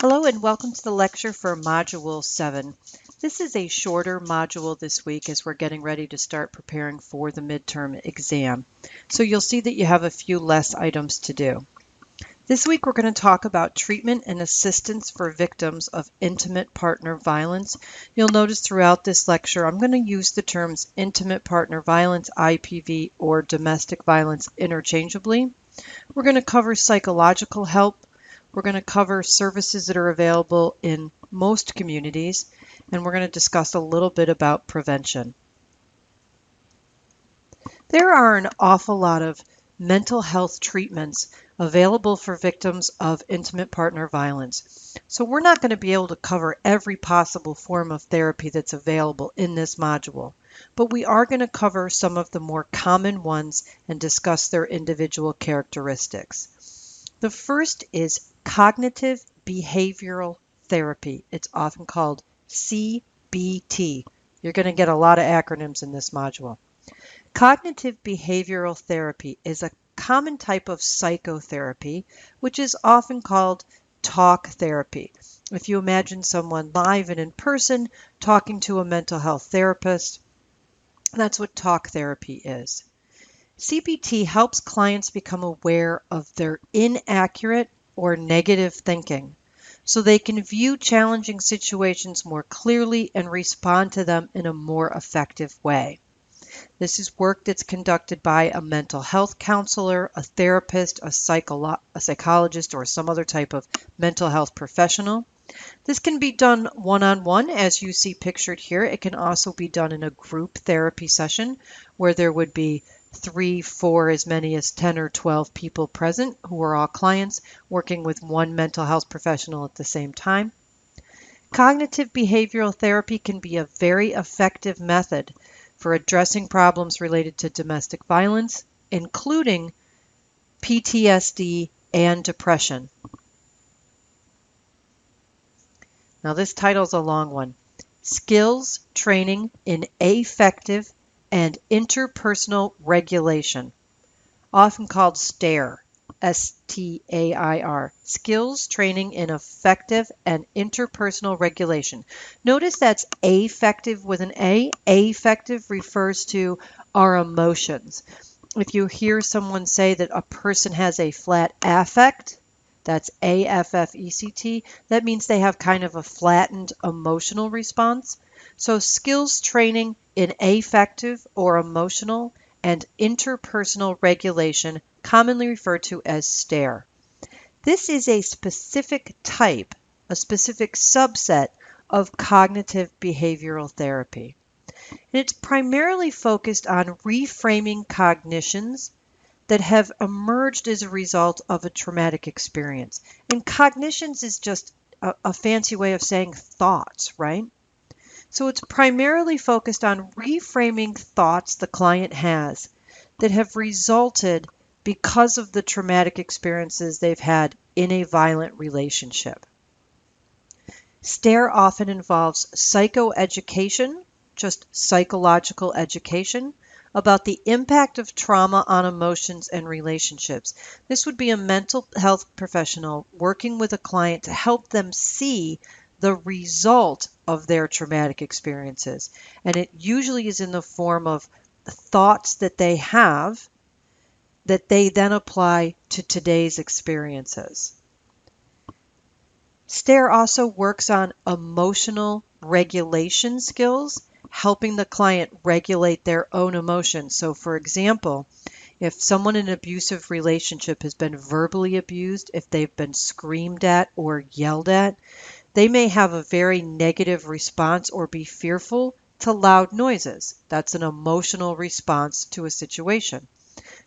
Hello and welcome to the lecture for Module 7. This is a shorter module this week as we're getting ready to start preparing for the midterm exam. So you'll see that you have a few less items to do. This week we're going to talk about treatment and assistance for victims of intimate partner violence. You'll notice throughout this lecture I'm going to use the terms intimate partner violence, IPV, or domestic violence interchangeably. We're going to cover psychological help. We're going to cover services that are available in most communities, and we're going to discuss a little bit about prevention. There are an awful lot of mental health treatments available for victims of intimate partner violence. So we're not going to be able to cover every possible form of therapy that's available in this module, but we are going to cover some of the more common ones and discuss their individual characteristics. The first is cognitive behavioral therapy. It's often called CBT. You're going to get a lot of acronyms in this module. Cognitive behavioral therapy is a common type of psychotherapy, which is often called talk therapy. If you imagine someone live and in person talking to a mental health therapist, that's what talk therapy is. CBT helps clients become aware of their inaccurate or negative thinking so they can view challenging situations more clearly and respond to them in a more effective way. This is work that's conducted by a mental health counselor, a therapist, a psychologist, or some other type of mental health professional. This can be done one-on-one, as you see pictured here. It can also be done in a group therapy session where there would be 3, 4, as many as 10 or 12 people present who are all clients working with one mental health professional at the same time. Cognitive behavioral therapy can be a very effective method for addressing problems related to domestic violence, including PTSD and depression. Now this title's a long one. Skills Training in Affective and Interpersonal Regulation, often called STAIR, S-T-A-I-R, Skills Training in Affective and Interpersonal Regulation. Notice that's affective with an A. Affective refers to our emotions. If you hear someone say that a person has a flat affect, that's A-F-F-E-C-T, that means they have kind of a flattened emotional response. So skills training in affective or emotional and interpersonal regulation, commonly referred to as STAIR. This is a specific type, a specific subset of cognitive behavioral therapy. And it's primarily focused on reframing cognitions that have emerged as a result of a traumatic experience. And cognitions is just a fancy way of saying thoughts, right? So it's primarily focused on reframing thoughts the client has that have resulted because of the traumatic experiences they've had in a violent relationship. STAIR often involves psychoeducation, just psychological education, about the impact of trauma on emotions and relationships. This would be a mental health professional working with a client to help them see the result of their traumatic experiences. And it usually is in the form of thoughts that they have that they then apply to today's experiences. STAIR also works on emotional regulation skills, helping the client regulate their own emotions. So for example, if someone in an abusive relationship has been verbally abused, if they've been screamed at or yelled at, they may have a very negative response or be fearful to loud noises. That's an emotional response to a situation.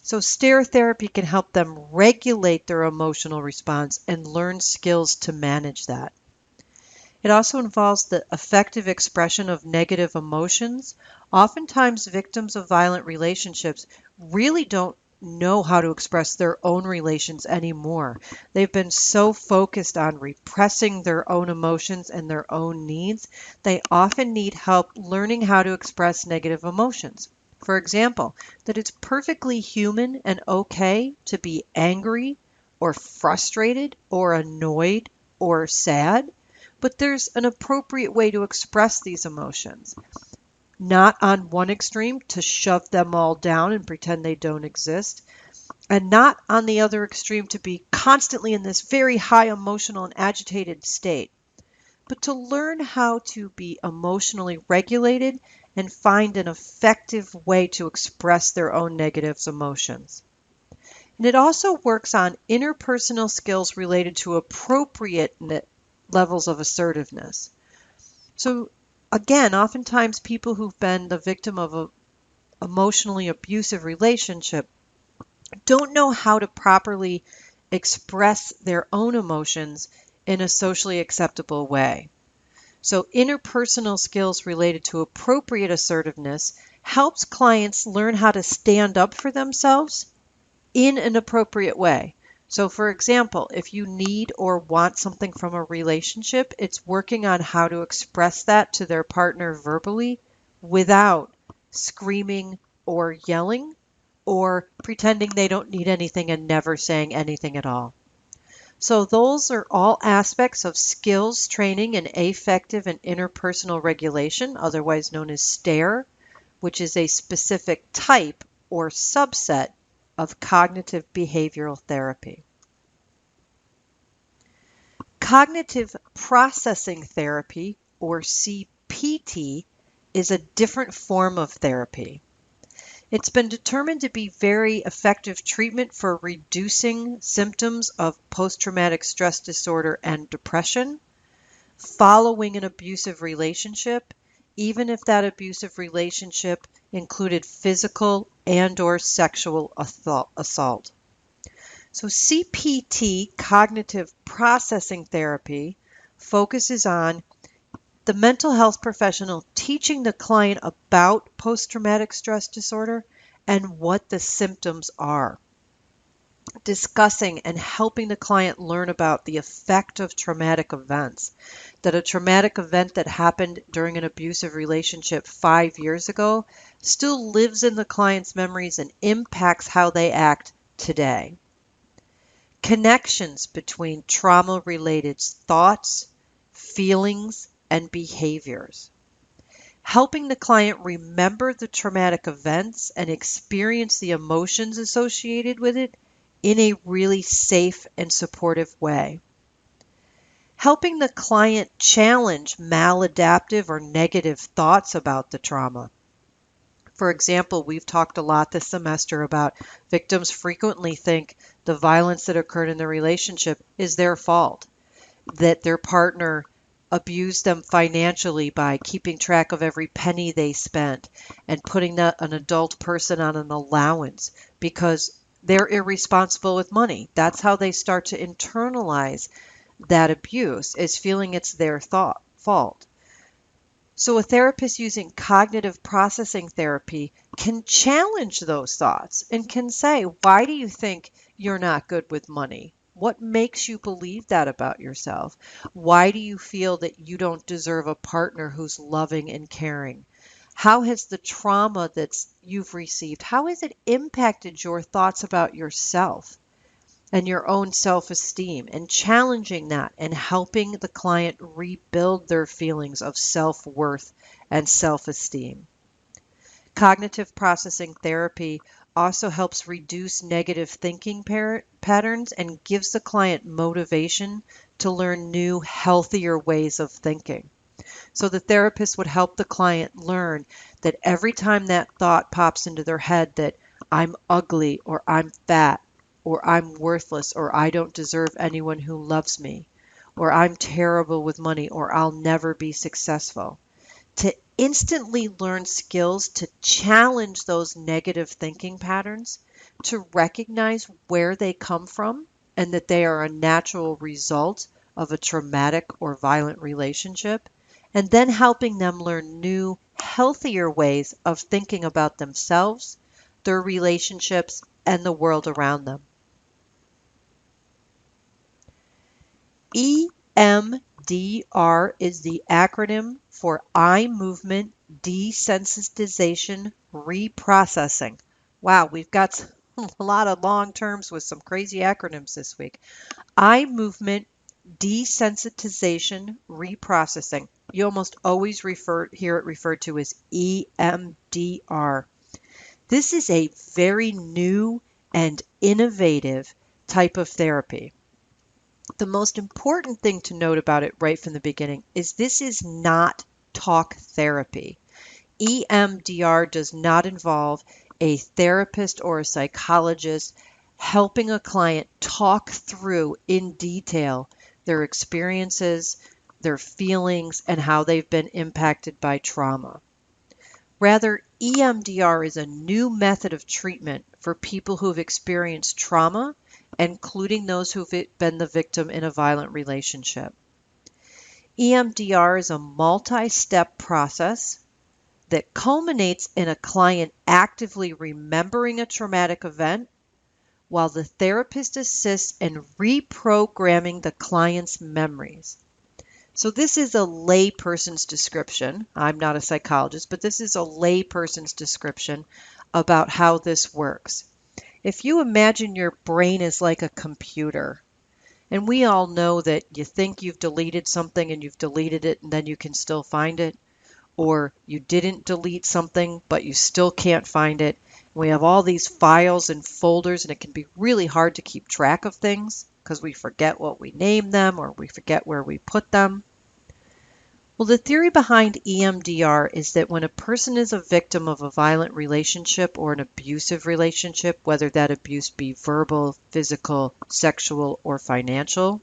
So STAIR therapy can help them regulate their emotional response and learn skills to manage that. It also involves the effective expression of negative emotions. Oftentimes, victims of violent relationships really don't know how to express their own relations anymore. They've been so focused on repressing their own emotions and their own needs, they often need help learning how to express negative emotions. For example, that it's perfectly human and okay to be angry or frustrated or annoyed or sad, but there's an appropriate way to express these emotions. Not on one extreme to shove them all down and pretend they don't exist, and not on the other extreme to be constantly in this very high emotional and agitated state, but to learn how to be emotionally regulated and find an effective way to express their own negative emotions. And it also works on interpersonal skills related to appropriate levels of assertiveness. So again, oftentimes people who've been the victim of an emotionally abusive relationship don't know how to properly express their own emotions in a socially acceptable way. So interpersonal skills related to appropriate assertiveness helps clients learn how to stand up for themselves in an appropriate way. So for example, if you need or want something from a relationship, it's working on how to express that to their partner verbally without screaming or yelling or pretending they don't need anything and never saying anything at all. So those are all aspects of skills training in affective and interpersonal regulation, otherwise known as STAIR, which is a specific type or subset of cognitive behavioral therapy. Cognitive processing therapy, or CPT, is a different form of therapy. It's been determined to be very effective treatment for reducing symptoms of post-traumatic stress disorder and depression following an abusive relationship, even if that abusive relationship included physical and/or sexual assault. So CPT, cognitive processing therapy, focuses on the mental health professional teaching the client about post-traumatic stress disorder and what the symptoms are, discussing and helping the client learn about the effect of traumatic events, that a traumatic event that happened during an abusive relationship 5 years ago still lives in the client's memories and impacts how they act today. Connections between trauma-related thoughts, feelings, and behaviors. Helping the client remember the traumatic events and experience the emotions associated with it in a really safe and supportive way. Helping the client challenge maladaptive or negative thoughts about the trauma. For example, we've talked a lot this semester about victims frequently think the violence that occurred in the relationship is their fault, that their partner abused them financially by keeping track of every penny they spent and putting an adult person on an allowance because they're irresponsible with money. That's how they start to internalize that abuse, is feeling it's their fault. So a therapist using cognitive processing therapy can challenge those thoughts and can say, why do you think you're not good with money? What makes you believe that about yourself? Why do you feel that you don't deserve a partner who's loving and caring? How has the trauma that you've received, how has it impacted your thoughts about yourself and your own self-esteem, and challenging that and helping the client rebuild their feelings of self-worth and self-esteem. Cognitive processing therapy also helps reduce negative thinking patterns and gives the client motivation to learn new, healthier ways of thinking. So the therapist would help the client learn that every time that thought pops into their head that I'm ugly or I'm fat or I'm worthless or I don't deserve anyone who loves me or I'm terrible with money or I'll never be successful, to instantly learn skills to challenge those negative thinking patterns, to recognize where they come from and that they are a natural result of a traumatic or violent relationship, and then helping them learn new, healthier ways of thinking about themselves, their relationships, and the world around them. EMDR is the acronym for eye movement desensitization reprocessing. Wow, we've got a lot of long terms with some crazy acronyms this week. Eye movement desensitization reprocessing. You almost always hear it referred to as EMDR. This is a very new and innovative type of therapy. The most important thing to note about it right from the beginning is this is not talk therapy. EMDR does not involve a therapist or a psychologist helping a client talk through in detail their experiences, their feelings, and how they've been impacted by trauma. Rather, EMDR is a new method of treatment for people who've experienced trauma, including those who've been the victim in a violent relationship. EMDR is a multi-step process that culminates in a client actively remembering a traumatic event while the therapist assists in reprogramming the client's memories. So this is a layperson's description. I'm not a psychologist, but this is a layperson's description about how this works. If you imagine your brain is like a computer, and we all know that you think you've deleted something and you've deleted it and then you can still find it, or you didn't delete something but you still can't find it. We have all these files and folders, and it can be really hard to keep track of things because we forget what we named them or we forget where we put them. Well, the theory behind EMDR is that when a person is a victim of a violent relationship or an abusive relationship, whether that abuse be verbal, physical, sexual, or financial,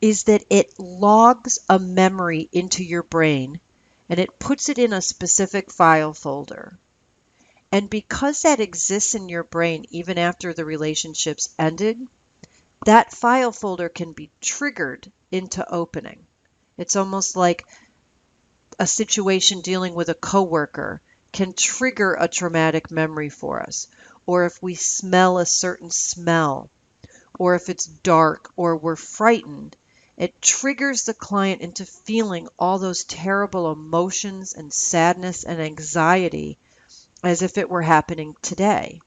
is that it logs a memory into your brain and it puts it in a specific file folder. And because that exists in your brain even after the relationship's ended, that file folder can be triggered into opening. It's almost like a situation dealing with a coworker can trigger a traumatic memory for us. Or if we smell a certain smell, or if it's dark, or we're frightened, it triggers the client into feeling all those terrible emotions and sadness and anxiety as if it were happening today,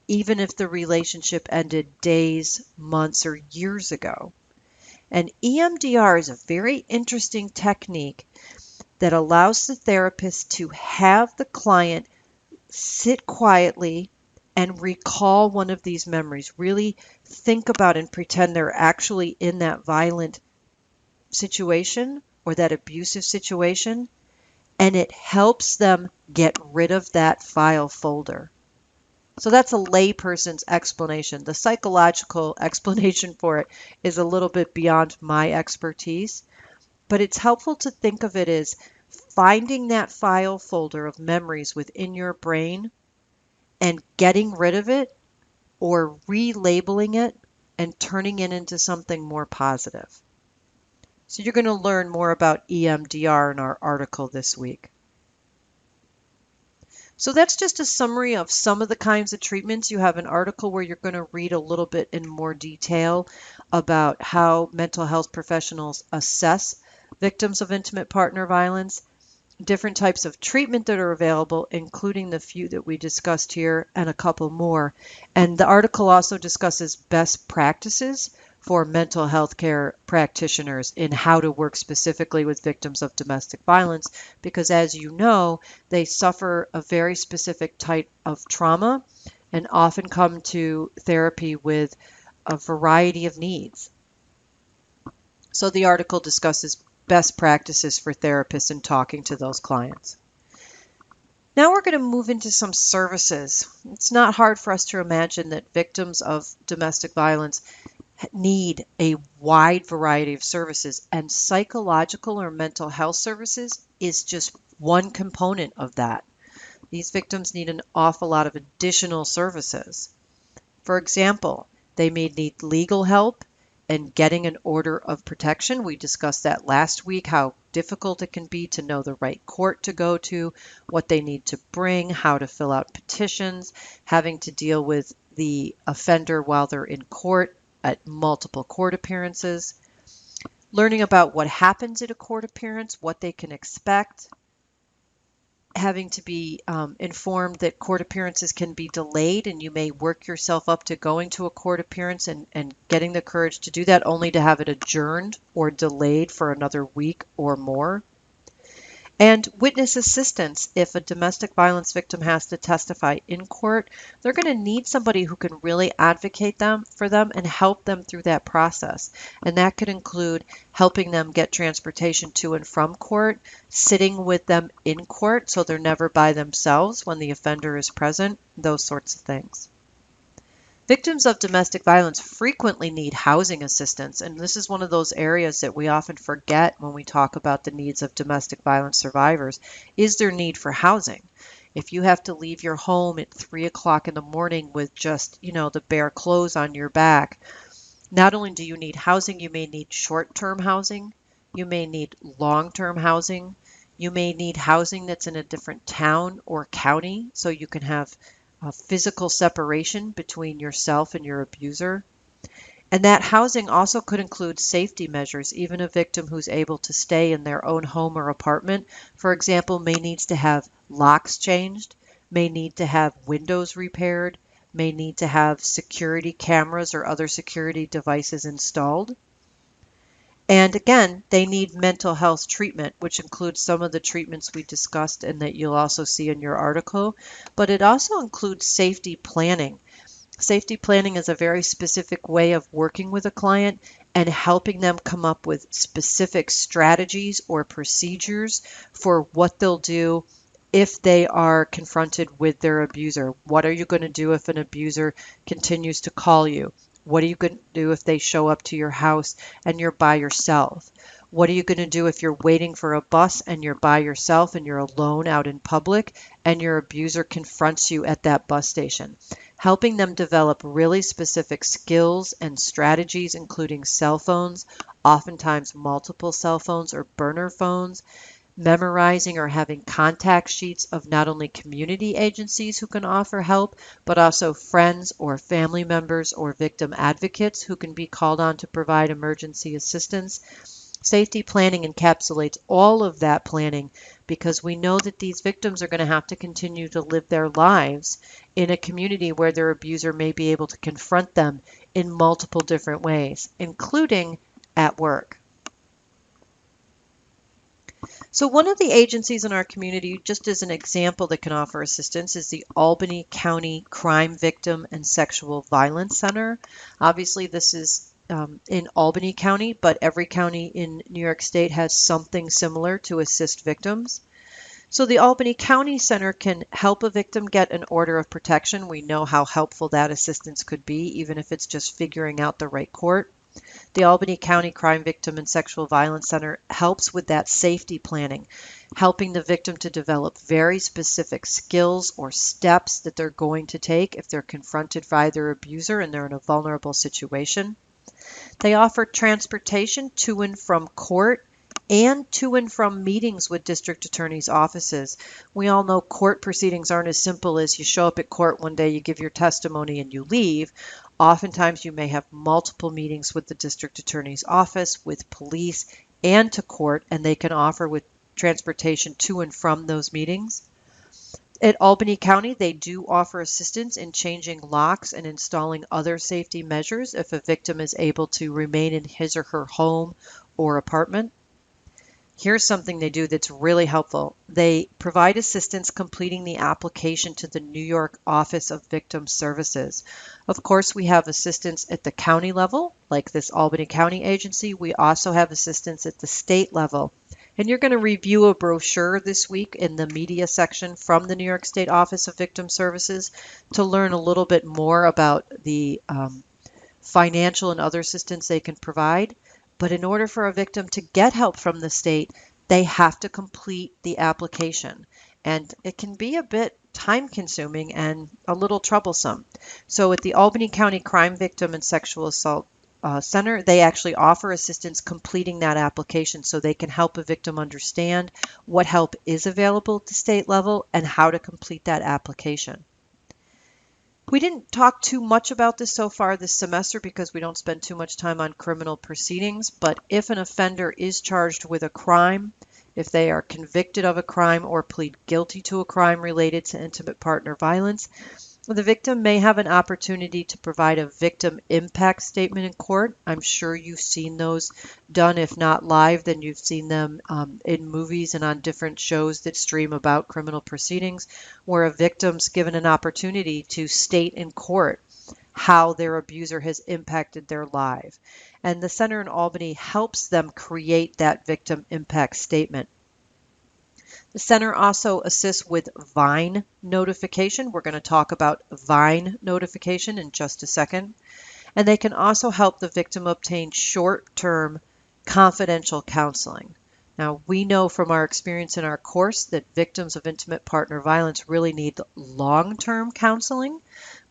even if the relationship ended days, months, or years ago. And EMDR is a very interesting technique that allows the therapist to have the client sit quietly and recall one of these memories. Really think about and pretend they're actually in that violent situation or that abusive situation, and it helps them get rid of that file folder. So that's a layperson's explanation. The psychological explanation for it is a little bit beyond my expertise, but it's helpful to think of it as finding that file folder of memories within your brain and getting rid of it or relabeling it and turning it into something more positive. So you're going to learn more about EMDR in our article this week. So that's just a summary of some of the kinds of treatments. You have an article where you're going to read a little bit in more detail about how mental health professionals assess victims of intimate partner violence, different types of treatment that are available, including the few that we discussed here and a couple more. And the article also discusses best practices for mental health care practitioners in how to work specifically with victims of domestic violence, because as you know, they suffer a very specific type of trauma and often come to therapy with a variety of needs. So the article discusses best practices for therapists in talking to those clients. Now we're going to move into some services. It's not hard for us to imagine that victims of domestic violence need a wide variety of services, and psychological or mental health services is just one component of that. These victims need an awful lot of additional services. For example, they may need legal help and getting an order of protection. We discussed that last week, how difficult it can be to know the right court to go to, what they need to bring, how to fill out petitions, having to deal with the offender while they're in court at multiple court appearances, learning about what happens at a court appearance, what they can expect, having to be informed that court appearances can be delayed, and you may work yourself up to going to a court appearance and getting the courage to do that only to have it adjourned or delayed for another week or more. And witness assistance. If a domestic violence victim has to testify in court, they're going to need somebody who can really advocate for them and help them through that process. And that could include helping them get transportation to and from court, sitting with them in court so they're never by themselves when the offender is present, those sorts of things. Victims of domestic violence frequently need housing assistance, and this is one of those areas that we often forget when we talk about the needs of domestic violence survivors, is their need for housing. If you have to leave your home at 3 o'clock in the morning with just, the bare clothes on your back, not only do you need housing, you may need short-term housing, you may need long-term housing, you may need housing that's in a different town or county so you can have a physical separation between yourself and your abuser. And that housing also could include safety measures. Even a victim who's able to stay in their own home or apartment, for example, may need to have locks changed, may need to have windows repaired, may need to have security cameras or other security devices installed. And again, they need mental health treatment, which includes some of the treatments we discussed and that you'll also see in your article, but it also includes safety planning. Safety planning is a very specific way of working with a client and helping them come up with specific strategies or procedures for what they'll do if they are confronted with their abuser. What are you going to do if an abuser continues to call you? What are you going to do if they show up to your house and you're by yourself? What are you going to do if you're waiting for a bus and you're by yourself and you're alone out in public and your abuser confronts you at that bus station? Helping them develop really specific skills and strategies, including cell phones, oftentimes multiple cell phones or burner phones, memorizing or having contact sheets of not only community agencies who can offer help, but also friends or family members or victim advocates who can be called on to provide emergency assistance. Safety planning encapsulates all of that planning because we know that these victims are going to have to continue to live their lives in a community where their abuser may be able to confront them in multiple different ways, including at work. So one of the agencies in our community, just as an example that can offer assistance, is the Albany County Crime Victim and Sexual Violence Center. Obviously, this is in Albany County, but every county in New York State has something similar to assist victims. So the Albany County Center can help a victim get an order of protection. We know how helpful that assistance could be, even if it's just figuring out the right court. The Albany County Crime Victim and Sexual Violence Center helps with that safety planning, helping the victim to develop very specific skills or steps that they're going to take if they're confronted by their abuser and they're in a vulnerable situation. They offer transportation to and from court and to and from meetings with district attorneys' offices. We all know court proceedings aren't as simple as you show up at court one day, you give your testimony, and you leave. Oftentimes you may have multiple meetings with the district attorney's office, with police, and to court, and they can offer with transportation to and from those meetings. At Albany County, they do offer assistance in changing locks and installing other safety measures if a victim is able to remain in his or her home or apartment. Here's something they do that's really helpful. They provide assistance completing the application to the New York Office of Victim Services. Of course, we have assistance at the county level, like this Albany County agency. We also have assistance at the state level. And you're going to review a brochure this week in the media section from the New York State Office of Victim Services to learn a little bit more about the financial and other assistance they can provide. But in order for a victim to get help from the state, they have to complete the application. And it can be a bit time-consuming and a little troublesome. So at the Albany County Crime Victim and Sexual Assault Center, they actually offer assistance completing that application so they can help a victim understand what help is available at the state level and how to complete that application. We didn't talk too much about this so far this semester because we don't spend too much time on criminal proceedings, but if an offender is charged with a crime if they are convicted of a crime or plead guilty to a crime related to intimate partner violence, the victim may have an opportunity to provide a victim impact statement in court. I'm sure you've seen those done. If not live, then you've seen them in movies and on different shows that stream about criminal proceedings, where a victim's given an opportunity to state in court how their abuser has impacted their life. And the center in Albany helps them create that victim impact statement. The center also assists with VINE notification. We're going to talk about VINE notification in just a second. And they can also help the victim obtain short-term confidential counseling. Now, we know from our experience in our course that victims of intimate partner violence really need long-term counseling,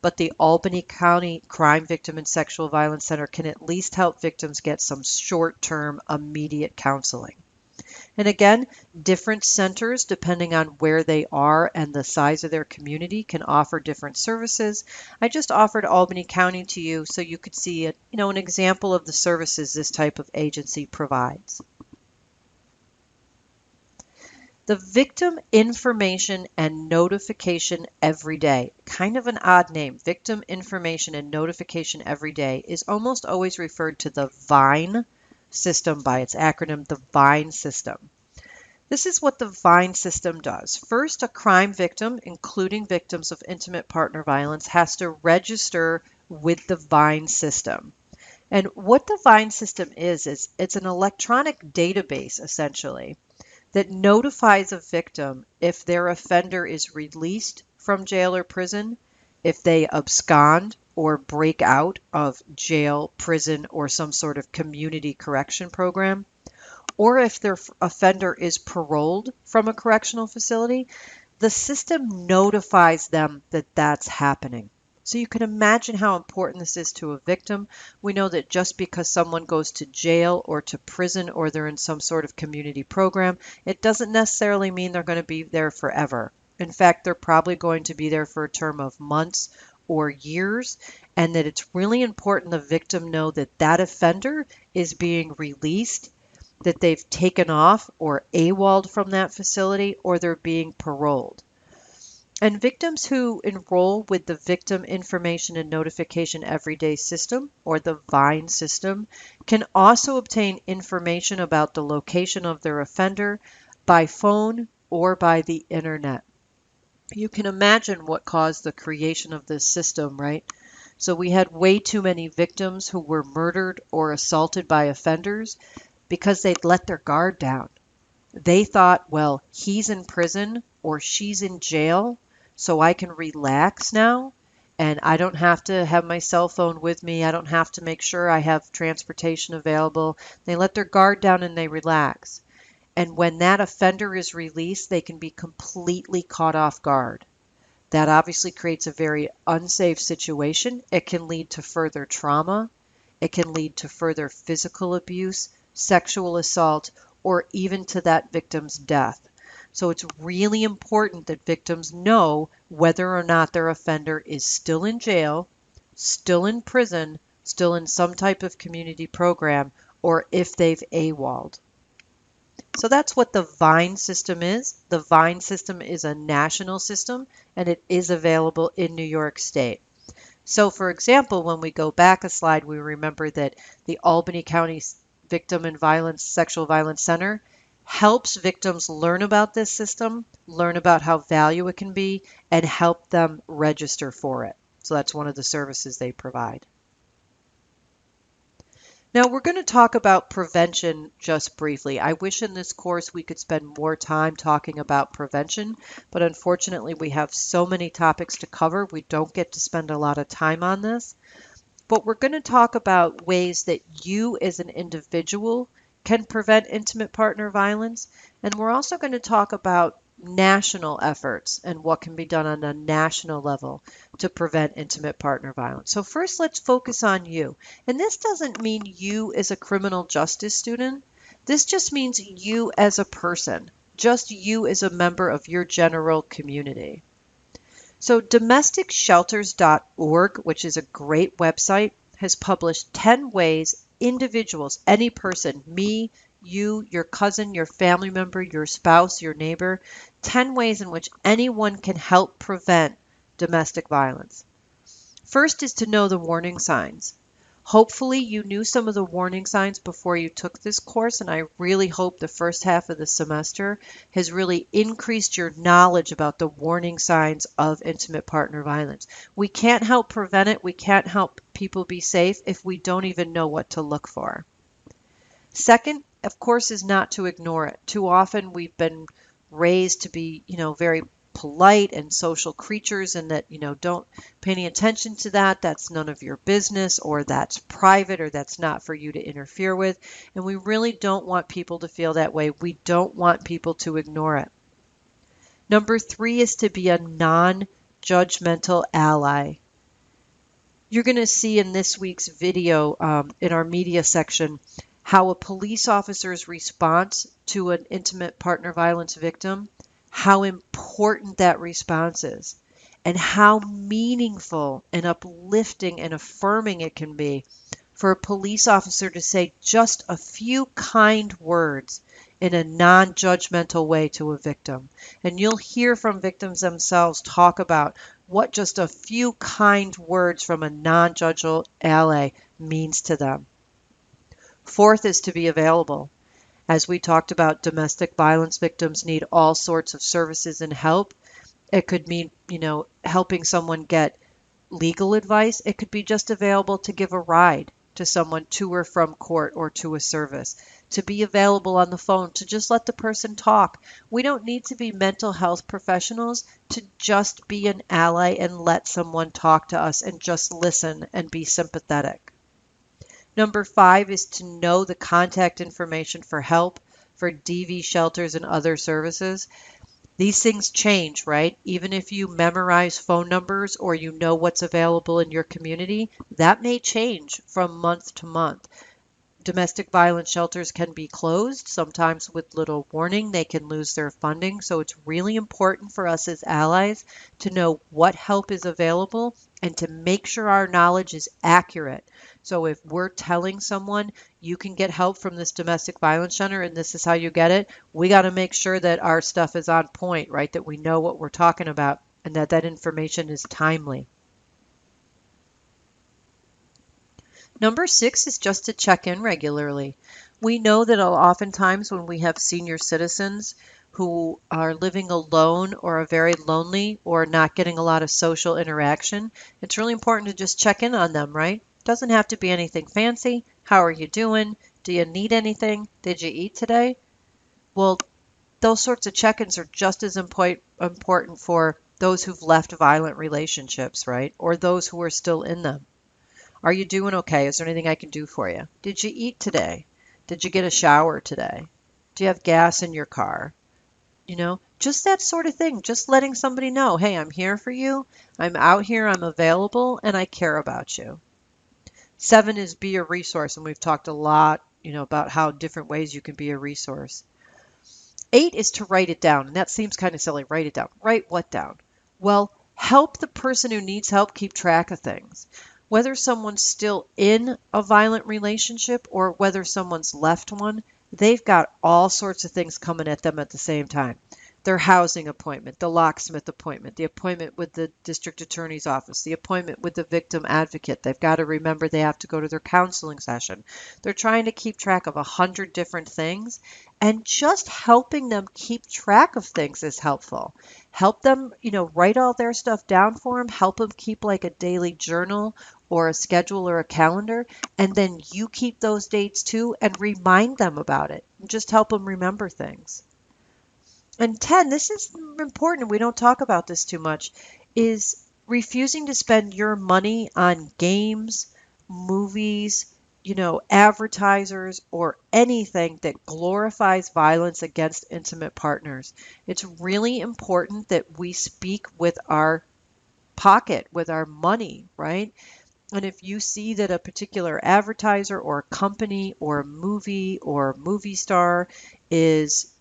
but the Albany County Crime Victim and Sexual Violence Center can at least help victims get some short-term, immediate counseling. And again, different centers, depending on where they are and the size of their community, can offer different services. I just offered Albany County to you so you could see an example of the services this type of agency provides. The Victim Information and Notification Every Day, kind of an odd name, Victim Information and Notification Every Day, is almost always referred to the VINE system by its acronym, the VINE system. This is what the VINE system does. First, a crime victim, including victims of intimate partner violence, has to register with the VINE system. And what the VINE system is it's an electronic database, essentially, that notifies a victim if their offender is released from jail or prison, if they abscond or break out of jail, prison, or some sort of community correction program, or if their offender is paroled from a correctional facility. The system notifies them that that's happening. So you can imagine how important this is to a victim. We know that just because someone goes to jail or to prison or they're in some sort of community program, it doesn't necessarily mean they're going to be there forever. In fact, they're probably going to be there for a term of months or years, and that it's really important the victim know that that offender is being released, that they've taken off or AWOL'd from that facility, or they're being paroled. And victims who enroll with the Victim Information and Notification Everyday system, or the VINE system, can also obtain information about the location of their offender by phone or by the internet. You can imagine what caused the creation of this system, right? So we had way too many victims who were murdered or assaulted by offenders because they'd let their guard down. They thought, well, he's in prison or she's in jail, so I can relax now, and I don't have to have my cell phone with me. I don't have to make sure I have transportation available. They let their guard down and they relax. And when that offender is released, they can be completely caught off guard. That obviously creates a very unsafe situation. It can lead to further trauma. It can lead to further physical abuse, sexual assault, or even to that victim's death. So it's really important that victims know whether or not their offender is still in jail, still in prison, still in some type of community program, or if they've AWOL'd. So that's what the VINE system is. The VINE system is a national system, and it is available in New York State. So for example, when we go back a slide, we remember that the Albany County Victim and Sexual Violence Center helps victims learn about this system, learn about how valuable it can be, and help them register for it. So that's one of the services they provide. Now we're going to talk about prevention just briefly. I wish in this course we could spend more time talking about prevention, but unfortunately we have so many topics to cover, we don't get to spend a lot of time on this. But we're going to talk about ways that you as an individual can prevent intimate partner violence. And we're also going to talk about national efforts and what can be done on a national level to prevent intimate partner violence. So first, let's focus on you. And this doesn't mean you as a criminal justice student. This just means you as a person, just you as a member of your general community. So domesticshelters.org, which is a great website, has published 10 ways individuals, any person, me, you, your cousin, your family member, your spouse, your neighbor. 10 ways in which anyone can help prevent domestic violence. First is to know the warning signs. Hopefully, you knew some of the warning signs before you took this course, and I really hope the first half of the semester has really increased your knowledge about the warning signs of intimate partner violence. We can't help prevent it, we can't help people be safe if we don't even know what to look for. Second, of course, is not to ignore it. Too often we've been raised to be, very polite and social creatures, and that, don't pay any attention to that. That's none of your business, or that's private, or that's not for you to interfere with. And we really don't want people to feel that way. We don't want people to ignore it. Number 3 is to be a non-judgmental ally. You're going to see in this week's video in our media section how a police officer's response to an intimate partner violence victim, how important that response is, and how meaningful and uplifting and affirming it can be for a police officer to say just a few kind words in a non-judgmental way to a victim. And you'll hear from victims themselves talk about what just a few kind words from a non-judgmental ally means to them. Fourth is to be available. As we talked about, domestic violence victims need all sorts of services and help. It could mean, helping someone get legal advice. It could be just available to give a ride to someone to or from court or to a service, to be available on the phone, to just let the person talk. We don't need to be mental health professionals to just be an ally and let someone talk to us and just listen and be sympathetic. Number 5 is to know the contact information for help, for DV shelters and other services. These things change, right? Even if you memorize phone numbers or you know what's available in your community, that may change from month to month. Domestic violence shelters can be closed, sometimes with little warning. They can lose their funding. So it's really important for us as allies to know what help is available and to make sure our knowledge is accurate. So if we're telling someone you can get help from this domestic violence center and this is how you get it, we got to make sure that our stuff is on point, right? That we know what we're talking about and that that information is timely. Number 6 is just to check in regularly. We know that oftentimes when we have senior citizens who are living alone or are very lonely or not getting a lot of social interaction, it's really important to just check in on them, right? Doesn't have to be anything fancy. How are you doing? Do you need anything? Did you eat today? Well, those sorts of check-ins are just as important for those who've left violent relationships, right? Or those who are still in them. Are you doing okay? Is there anything I can do for you? Did you eat today? Did you get a shower today? Do you have gas in your car? Just that sort of thing. Just letting somebody know, hey, I'm here for you. I'm out here. I'm available, and I care about you. 7 is be a resource, and we've talked a lot, about how different ways you can be a resource. 8 is to write it down, and that seems kind of silly. Write it down. Write what down? Well, help the person who needs help keep track of things. Whether someone's still in a violent relationship or whether someone's left one, they've got all sorts of things coming at them at the same time. Their housing appointment, the locksmith appointment, the appointment with the district attorney's office, the appointment with the victim advocate. They've got to remember they have to go to their counseling session. They're trying to keep track of 100 different things, and just helping them keep track of things is helpful. Help them, write all their stuff down for them. Help them keep like a daily journal or a schedule or a calendar, and then you keep those dates too and remind them about it. Just help them remember things. And 10, this is important, we don't talk about this too much, is refusing to spend your money on games, movies, advertisers, or anything that glorifies violence against intimate partners. It's really important that we speak with our pocket, with our money, right? And if you see that a particular advertiser or company or movie or movie star is,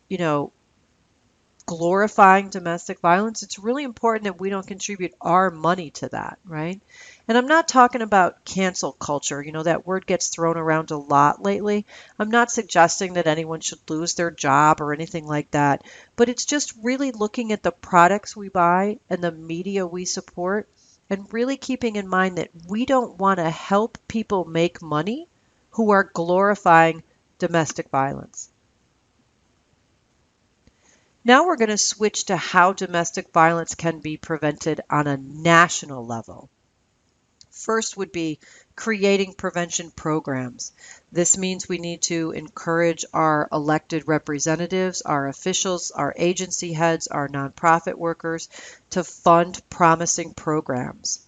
glorifying domestic violence, it's really important that we don't contribute our money to that, right? And I'm not talking about cancel culture. You know, that word gets thrown around a lot lately. I'm not suggesting that anyone should lose their job or anything like that, but it's just really looking at the products we buy and the media we support and really keeping in mind that we don't want to help people make money who are glorifying domestic violence. Now we're going to switch to how domestic violence can be prevented on a national level. First would be creating prevention programs. This means we need to encourage our elected representatives, our officials, our agency heads, our nonprofit workers to fund promising programs.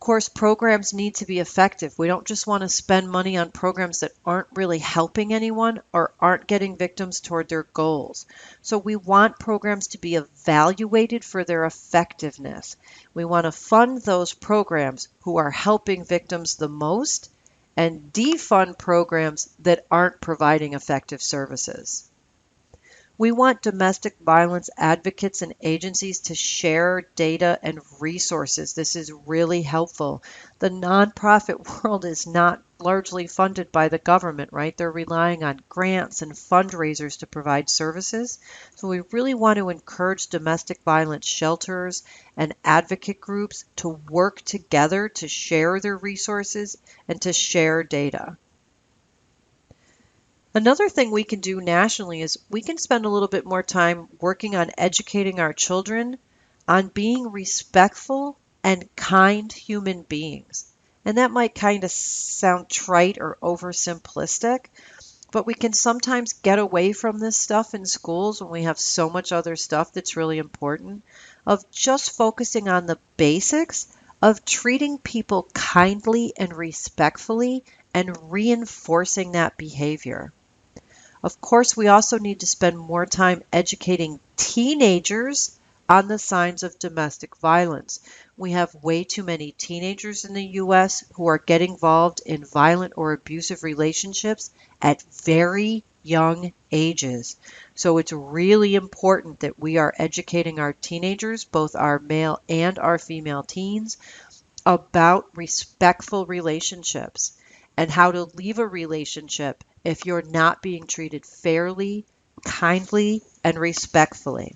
Of course, programs need to be effective. We don't just want to spend money on programs that aren't really helping anyone or aren't getting victims toward their goals. So we want programs to be evaluated for their effectiveness. We want to fund those programs who are helping victims the most and defund programs that aren't providing effective services. We want domestic violence advocates and agencies to share data and resources. This is really helpful. The nonprofit world is not largely funded by the government, right? They're relying on grants and fundraisers to provide services. So we really want to encourage domestic violence shelters and advocate groups to work together to share their resources and to share data. Another thing we can do nationally is we can spend a little bit more time working on educating our children on being respectful and kind human beings. And that might kind of sound trite or oversimplistic, but we can sometimes get away from this stuff in schools when we have so much other stuff that's really important, of just focusing on the basics of treating people kindly and respectfully and reinforcing that behavior. Of course, we also need to spend more time educating teenagers on the signs of domestic violence. We have way too many teenagers in the US who are getting involved in violent or abusive relationships at very young ages. So it's really important that we are educating our teenagers, both our male and our female teens, about respectful relationships and how to leave a relationship if you're not being treated fairly, kindly, and respectfully.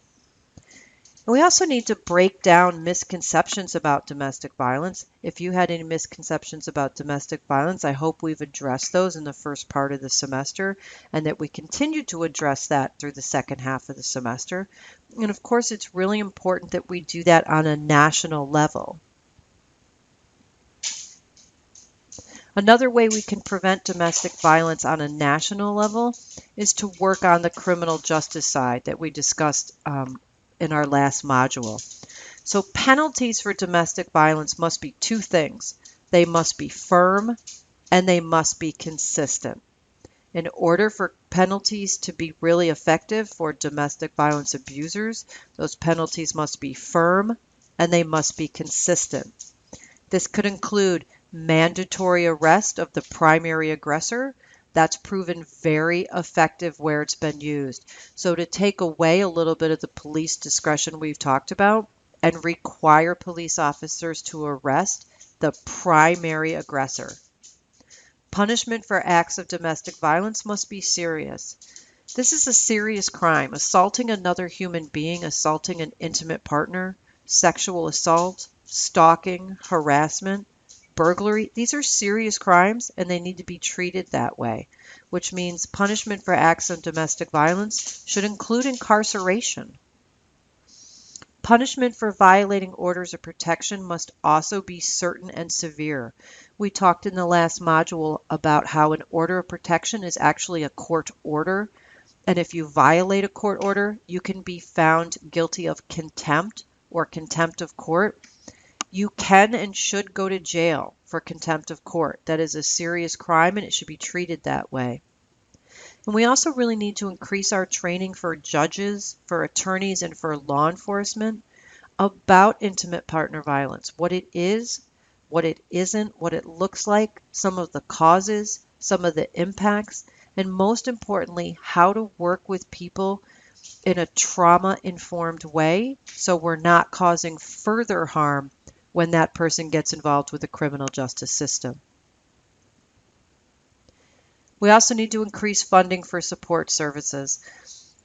And we also need to break down misconceptions about domestic violence. If you had any misconceptions about domestic violence, I hope we've addressed those in the first part of the semester and that we continue to address that through the second half of the semester. And of course, it's really important that we do that on a national level. Another way we can prevent domestic violence on a national level is to work on the criminal justice side that we discussed in our last module. So penalties for domestic violence must be two things. They must be firm and they must be consistent. In order for penalties to be really effective for domestic violence abusers, those penalties must be firm and they must be consistent. This could include mandatory arrest of the primary aggressor. That's proven very effective where it's been used. So to take away a little bit of the police discretion we've talked about and require police officers to arrest the primary aggressor. Punishment for acts of domestic violence must be serious. This is a serious crime. Assaulting another human being, assaulting an intimate partner, sexual assault, stalking, harassment, burglary, these are serious crimes and they need to be treated that way, which means punishment for acts of domestic violence should include incarceration. Punishment for violating orders of protection must also be certain and severe. We talked in the last module about how an order of protection is actually a court order, and if you violate a court order, you can be found guilty of contempt or contempt of court. You can and should go to jail for contempt of court. That is a serious crime and it should be treated that way. And we also really need to increase our training for judges, for attorneys, and for law enforcement about intimate partner violence, what it is, what it isn't, what it looks like, some of the causes, some of the impacts, and most importantly, how to work with people in a trauma-informed way so we're not causing further harm when that person gets involved with the criminal justice system. We also need to increase funding for support services.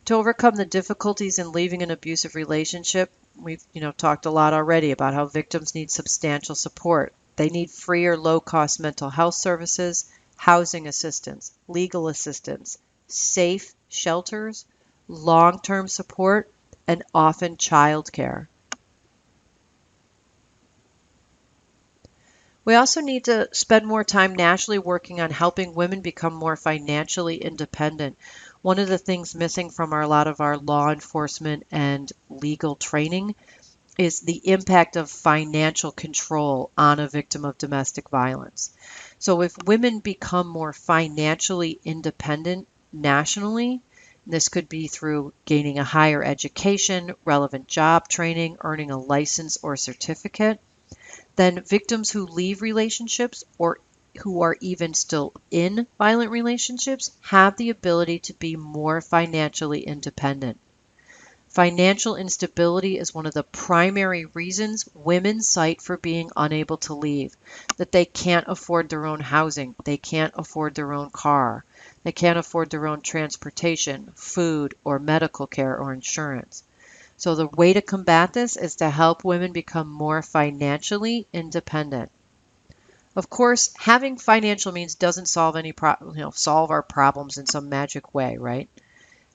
To overcome the difficulties in leaving an abusive relationship, we've talked a lot already about how victims need substantial support. They need free or low-cost mental health services, housing assistance, legal assistance, safe shelters, long-term support, and often childcare. We also need to spend more time nationally working on helping women become more financially independent. One of the things missing from a lot of our law enforcement and legal training is the impact of financial control on a victim of domestic violence. So if women become more financially independent nationally, this could be through gaining a higher education, relevant job training, earning a license or certificate, then victims who leave relationships or who are even still in violent relationships have the ability to be more financially independent. Financial instability is one of the primary reasons women cite for being unable to leave, that they can't afford their own housing, they can't afford their own car, they can't afford their own transportation, food, or medical care or insurance. So the way to combat this is to help women become more financially independent. Of course, having financial means doesn't solve solve our problems in some magic way, right?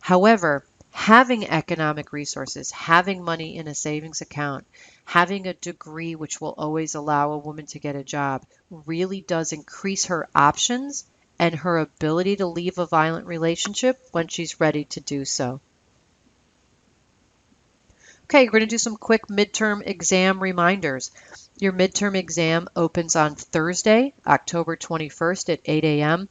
However, having economic resources, having money in a savings account, having a degree which will always allow a woman to get a job really does increase her options and her ability to leave a violent relationship when she's ready to do so. Okay, we're going to do some quick midterm exam reminders. Your midterm exam opens on Thursday, October 21st at 8 a.m.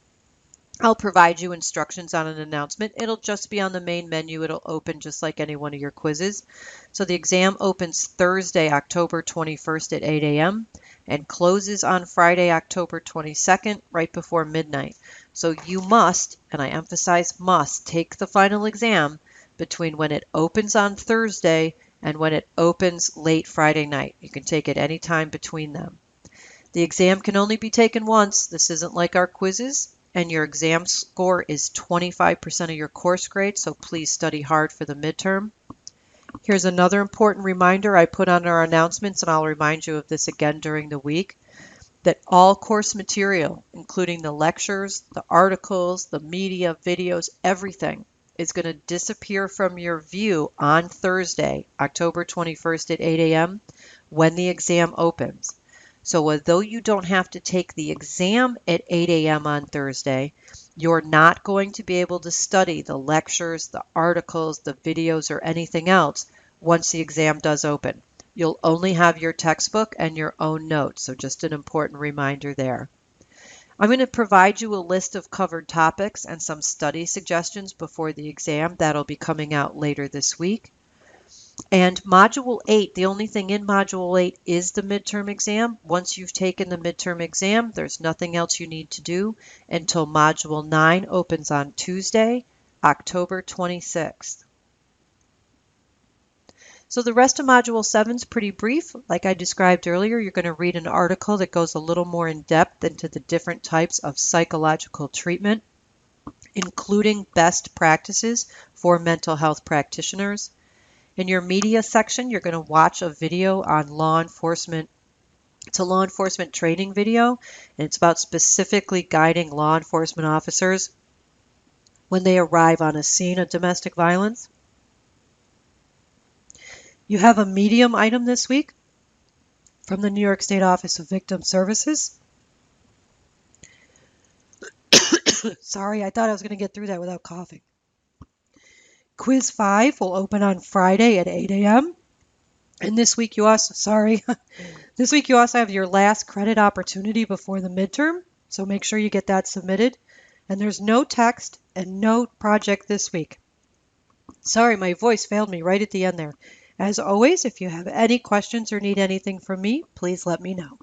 I'll provide you instructions on an announcement. It'll just be on the main menu. It'll open just like any one of your quizzes. So the exam opens Thursday, October 21st at 8 a.m. and closes on Friday, October 22nd, right before midnight. So you must, and I emphasize must, take the final exam between when it opens on Thursday and when it opens late Friday night. You can take it any time between them. The exam can only be taken once. This isn't like our quizzes. And your exam score is 25% of your course grade, so please study hard for the midterm. Here's another important reminder I put on our announcements, and I'll remind you of this again during the week, that all course material, including the lectures, the articles, the media, videos, everything, is going to disappear from your view on Thursday, October 21st at 8 a.m. when the exam opens. So although you don't have to take the exam at 8 a.m. on Thursday, you're not going to be able to study the lectures, the articles, the videos, or anything else once the exam does open. You'll only have your textbook and your own notes, so just an important reminder there. I'm going to provide you a list of covered topics and some study suggestions before the exam. That'll be coming out later this week. And Module 8, the only thing in Module 8 is the midterm exam. Once you've taken the midterm exam, there's nothing else you need to do until Module 9 opens on Tuesday, October 26th. So the rest of Module 7 is pretty brief. Like I described earlier, you're going to read an article that goes a little more in depth into the different types of psychological treatment, including best practices for mental health practitioners. In your media section, you're going to watch a video on law enforcement. It's a law enforcement training video, and it's about specifically guiding law enforcement officers when they arrive on a scene of domestic violence. You have a medium item this week from the New York State Office of Victim Services. Sorry, I thought I was going to get through that without coughing. Quiz 5 will open on Friday at 8 a.m. And this week you also have your last credit opportunity before the midterm, so make sure you get that submitted. And there's no text and no project this week. Sorry, my voice failed me right at the end there. As always, if you have any questions or need anything from me, please let me know.